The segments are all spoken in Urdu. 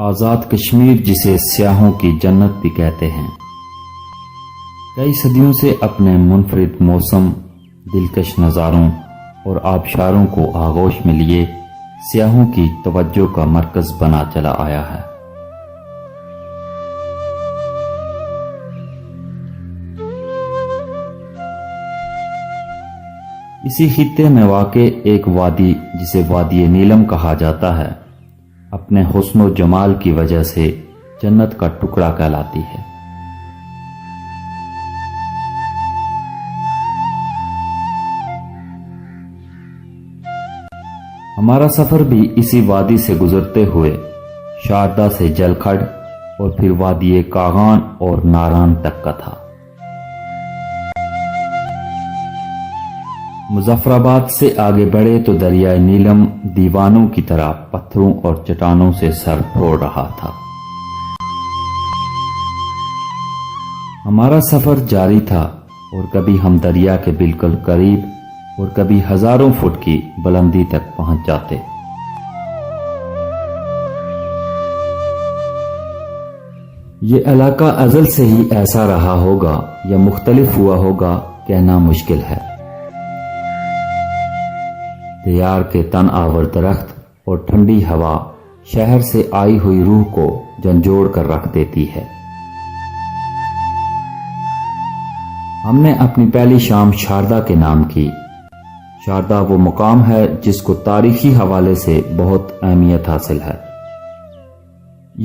آزاد کشمیر، جسے سیاحوں کی جنت بھی کہتے ہیں، کئی صدیوں سے اپنے منفرد موسم، دلکش نظاروں اور آبشاروں کو آغوش میں لیے سیاحوں کی توجہ کا مرکز بنا چلا آیا ہے۔ اسی خطے میں واقع ایک وادی، جسے وادی نیلم کہا جاتا ہے، اپنے حسن و جمال کی وجہ سے جنت کا ٹکڑا کہلاتی ہے۔ ہمارا سفر بھی اسی وادی سے گزرتے ہوئے شاردا سے جلکھڑ اور پھر وادی کاغان اور ناران تک کا تھا۔ مظفر آباد سے آگے بڑھے تو دریائے نیلم دیوانوں کی طرح پتھروں اور چٹانوں سے سر پھوڑ رہا تھا۔ ہمارا سفر جاری تھا اور کبھی ہم دریا کے بالکل قریب اور کبھی ہزاروں فٹ کی بلندی تک پہنچ جاتے۔ یہ علاقہ ازل سے ہی ایسا رہا ہوگا یا مختلف ہوا ہوگا، کہنا مشکل ہے۔ دیار کے تن آور درخت اور ٹھنڈی ہوا شہر سے آئی ہوئی روح کو جھنجھوڑ کر رکھ دیتی ہے۔ ہم نے اپنی پہلی شام شاردا کے نام کی۔ شاردا وہ مقام ہے جس کو تاریخی حوالے سے بہت اہمیت حاصل ہے۔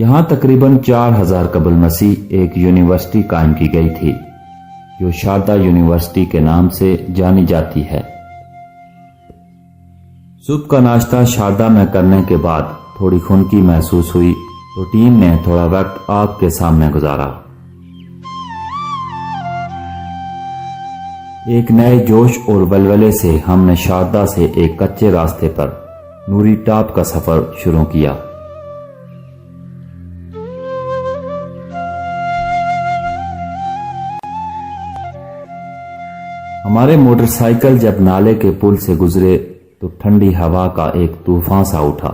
یہاں تقریباً 4000 قبل مسیح ایک یونیورسٹی قائم کی گئی تھی، جو شاردا یونیورسٹی کے نام سے جانی جاتی ہے۔ صبح کا ناشتہ شاردا میں کرنے کے بعد تھوڑی خنکی محسوس ہوئی تو ٹیم نے تھوڑا وقت آگ کے سامنے گزارا۔ ایک نئے جوش اور ولولے سے ہم نے شاردا سے ایک کچے راستے پر نوری ٹاپ کا سفر شروع کیا۔ ہمارے موٹر سائیکل جب نالے کے پل سے گزرے تو ٹھنڈی ہوا کا ایک طوفان سا اٹھا،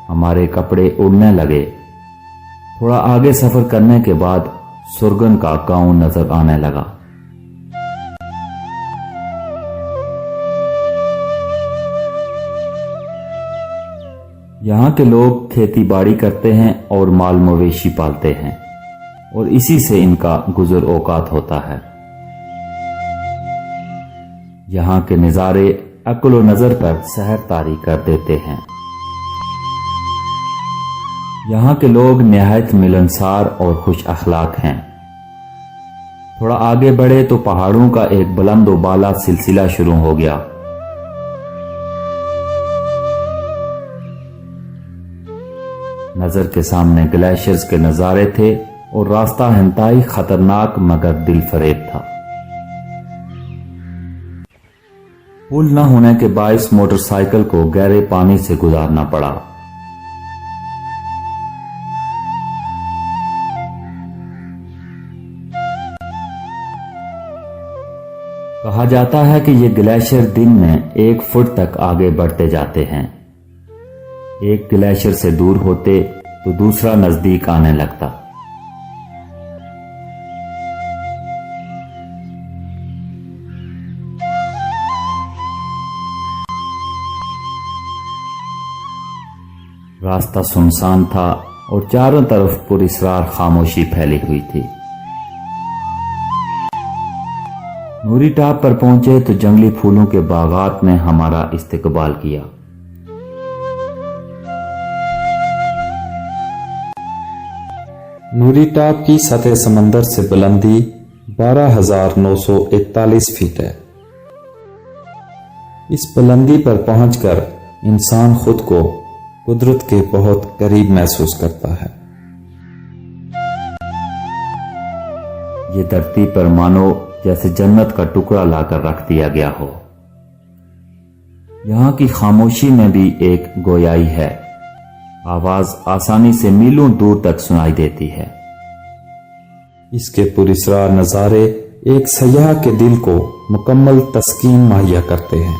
ہمارے کپڑے اڑنے لگے۔ تھوڑا آگے سفر کرنے کے بعد سرگن کا گاؤں نظر آنے لگا۔ یہاں کے لوگ کھیتی باڑی کرتے ہیں اور مال مویشی پالتے ہیں، اور اسی سے ان کا گزر اوقات ہوتا ہے۔ یہاں کے نظارے عقل و نظر پر سحر طاری کر دیتے ہیں۔ یہاں کے لوگ نہایت ملنسار اور خوش اخلاق ہیں۔ تھوڑا آگے بڑھے تو پہاڑوں کا ایک بلند و بالا سلسلہ شروع ہو گیا۔ نظر کے سامنے گلیشیئرز کے نظارے تھے اور راستہ انتہائی خطرناک مگر دل فریب تھا۔ پل نہ ہونے کے باعث موٹر سائیکل کو گہرے پانی سے گزارنا پڑا۔ کہا جاتا ہے کہ یہ گلیشیئر دن میں 1 فٹ تک آگے بڑھتے جاتے ہیں۔ ایک گلیشیئر سے دور ہوتے تو دوسرا نزدیک آنے لگتا۔ راستہ سنسان تھا اور چاروں طرف پر اسرار خاموشی پھیلی ہوئی تھی۔ نوری ٹاپ پر پہنچے تو جنگلی پھولوں کے باغات نے ہمارا استقبال کیا۔ نوری ٹاپ کی سطح سمندر سے بلندی 12,941 فٹ ہے۔ اس بلندی پر پہنچ کر انسان خود کو قدرت کے بہت قریب محسوس کرتا ہے۔ یہ دھرتی پر مانو جیسے جنت کا ٹکڑا لا کر رکھ دیا گیا ہو۔ یہاں کی خاموشی میں بھی ایک گویائی ہے۔ آواز آسانی سے میلوں دور تک سنائی دیتی ہے۔ اس کے پراسرار نظارے ایک سیاح کے دل کو مکمل تسکین مہیا کرتے ہیں۔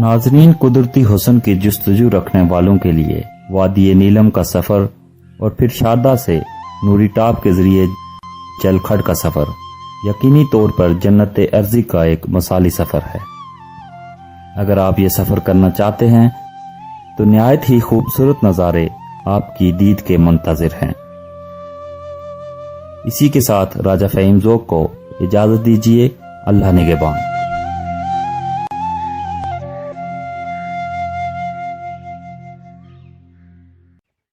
ناظرین، قدرتی حسن کی جستجو رکھنے والوں کے لیے وادی نیلم کا سفر اور پھر شاردا سے نوری ٹاپ کے ذریعے چلکھڈ کا سفر یقینی طور پر جنت ارضی کا ایک مثالی سفر ہے۔ اگر آپ یہ سفر کرنا چاہتے ہیں تو نہایت ہی خوبصورت نظارے آپ کی دید کے منتظر ہیں۔ اسی کے ساتھ راجہ فہیم ذوق کو اجازت دیجیے۔ اللہ نگہبان۔